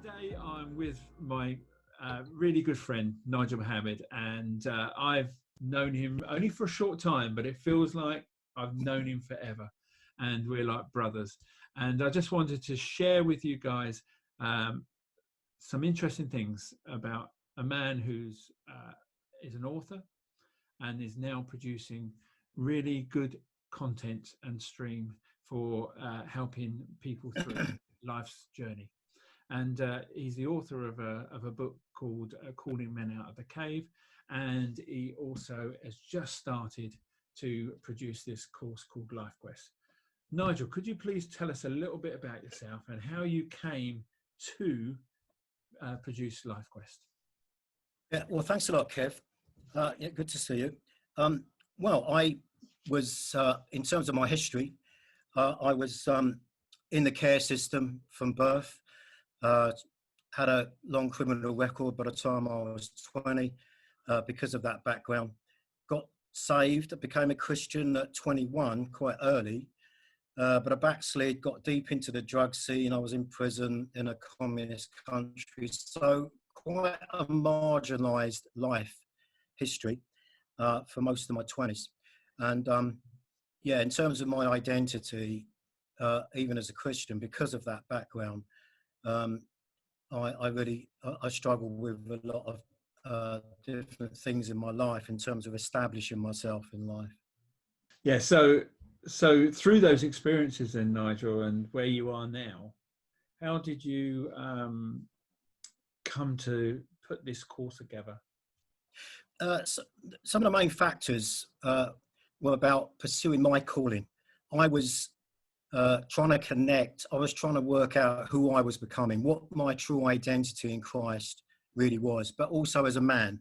Today I'm with my really good friend Nigel Mohammed, and I've known him only for a short time, but it feels like I've known him forever, and we're like brothers. And I just wanted to share with you guys um, some interesting things about a man who's is an author and is now producing really good content and stream for helping people through life's journey. And he's the author of a book called Calling Men Out of the Cave. And he also has just started to produce this course called Lifequest. Nigel, could you please tell us a little bit about yourself and how you came to produce Lifequest? Yeah, well, thanks a lot, Kev. Yeah, good to see you. Well, I was, in terms of my history, I was in the care system from birth. Had a long criminal record by the time I was 20. Because of that background, got saved, became a Christian at 21, quite early, but I backslid, got deep into the drug scene. I was in prison in a communist country, so quite a marginalised life history for most of my 20s. And yeah, in terms of my identity, even as a Christian, because of that background, I really struggle with a lot of different things in my life in terms of establishing myself in life. Yeah, so through those experiences then, Nigel, and where you are now, how did you come to put this course together? So some of the main factors were about pursuing my calling. I was trying to connect. I was trying to work out who I was becoming, what my true identity in Christ really was, but also as a man.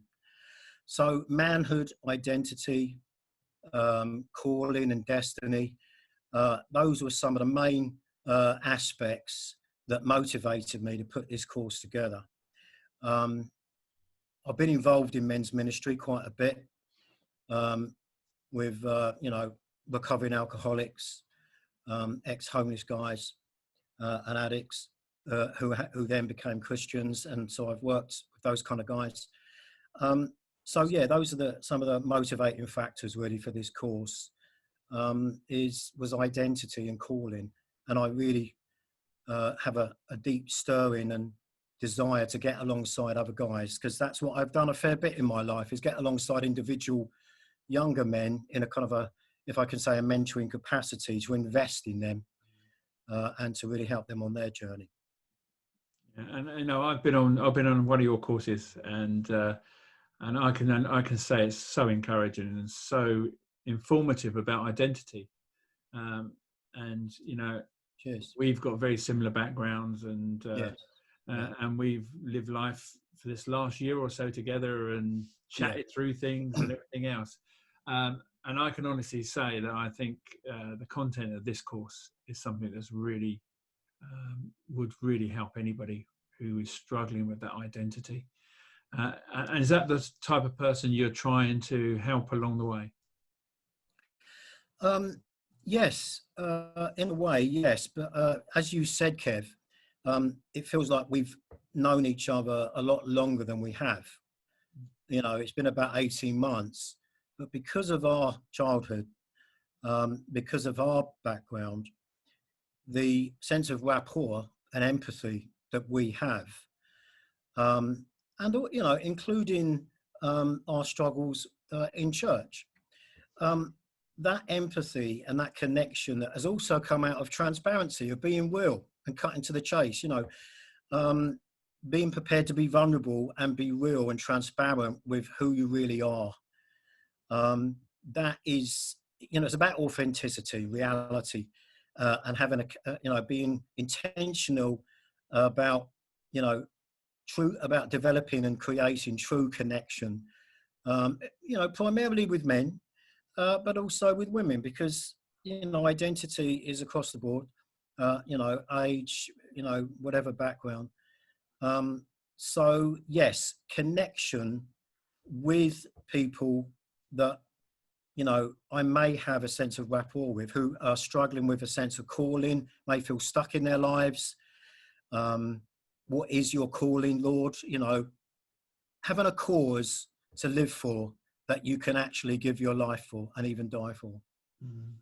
So manhood, identity, calling and destiny, those were some of the main aspects that motivated me to put this course together. I've been involved in men's ministry quite a bit, with recovering alcoholics, ex-homeless guys, and addicts who then became Christians, and so I've worked with those kind of guys. So yeah, those are some of the motivating factors really for this course. Was identity and calling, and I really have a deep stirring and desire to get alongside other guys, because that's what I've done a fair bit in my life, is get alongside individual younger men in a kind of a, if I can say, a mentoring capacity, to invest in them and to really help them on their journey. Yeah, and you know, I've been on one of your courses, and I can say it's so encouraging and so informative about identity. And you know, Cheers. we've got very similar backgrounds, and Yes. and we've lived life for this last year or so together and chatted through things and everything else. And I can honestly say that I think the content of this course is something that's really would really help anybody who is struggling with that identity. And is that the type of person you're trying to help along the way? Yes, in a way, yes. But as you said, Kev, it feels like we've known each other a lot longer than we have. You know, it's been about 18 months, but because of our childhood, because of our background, the sense of rapport and empathy that we have, and, you know, including our struggles in church, that empathy and that connection that has also come out of transparency, of being real and cutting to the chase, you know, being prepared to be vulnerable and be real and transparent with who you really are. That is, you know, it's about authenticity, reality, and having you know, being intentional about, you know, about developing and creating true connection, you know, primarily with men, but also with women, because, you know, identity is across the board, you know, age, you know, whatever background. So yes, connection with people that, you know, I may have a sense of rapport with, who are struggling with a sense of calling, may feel stuck in their lives, what is your calling, Lord? You know, having a cause to live for that you can actually give your life for and even die for. Mm.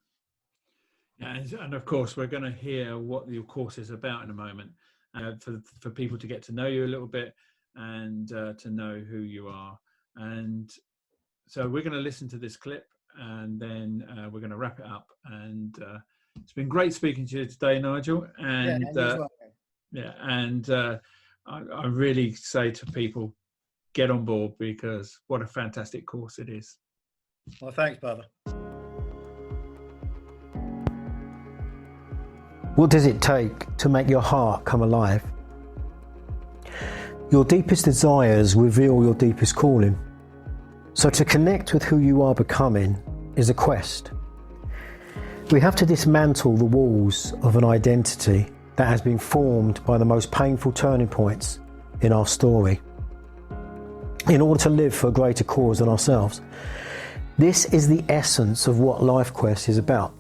And of course, we're going to hear what your course is about in a moment, for people to get to know you a little bit and to know who you are. And so we're going to listen to this clip, and then we're going to wrap it up. And it's been great speaking to you today, Nigel. And I really say to people, get on board, because what a fantastic course it is. Well, thanks, brother. What does it take to make your heart come alive? Your deepest desires reveal your deepest calling. So to connect with who you are becoming is a quest. We have to dismantle the walls of an identity that has been formed by the most painful turning points in our story, in order to live for a greater cause than ourselves. This is the essence of what Lifequest is about.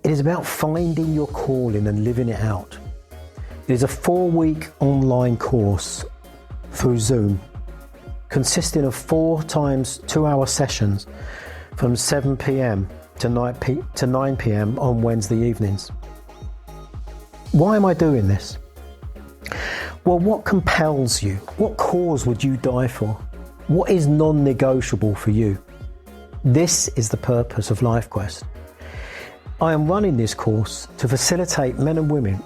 It is about finding your calling and living it out. It is a 4-week online course through Zoom, consisting of 4 times 2-hour sessions from 7 p.m. to 9 p.m. on Wednesday evenings. Why am I doing this? Well, what compels you? What cause would you die for? What is non-negotiable for you? This is the purpose of Lifequest. I am running this course to facilitate men and women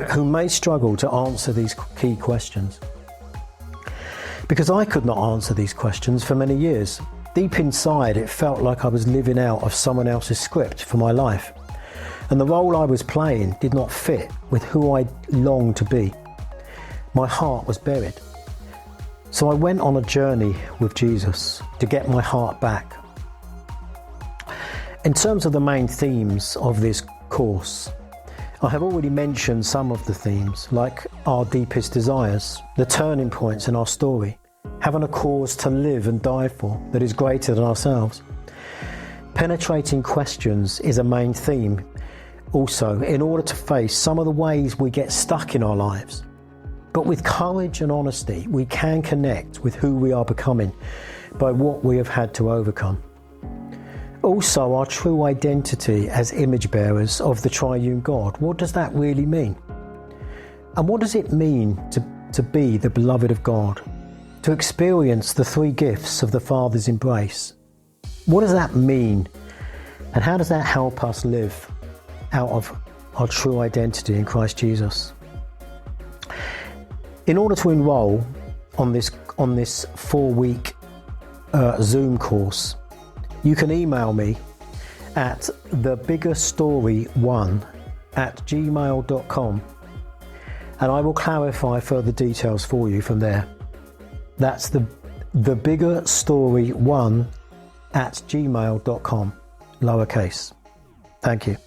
who may struggle to answer these key questions. Because I could not answer these questions for many years. Deep inside, it felt like I was living out of someone else's script for my life. And the role I was playing did not fit with who I longed to be. My heart was buried. So I went on a journey with Jesus to get my heart back. In terms of the main themes of this course, I have already mentioned some of the themes, like our deepest desires, the turning points in our story, having a cause to live and die for that is greater than ourselves. Penetrating questions is a main theme also, in order to face some of the ways we get stuck in our lives. But with courage and honesty, we can connect with who we are becoming by what we have had to overcome. Also, our true identity as image bearers of the triune God. What does that really mean? And what does it mean to be the beloved of God? To experience the 3 gifts of the Father's embrace? What does that mean? And how does that help us live out of our true identity in Christ Jesus? In order to enroll on this 4-week Zoom course, you can email me at thebiggerstory1@gmail.com, and I will clarify further details for you from there. That's thebiggerstory1@gmail.com, lowercase. Thank you.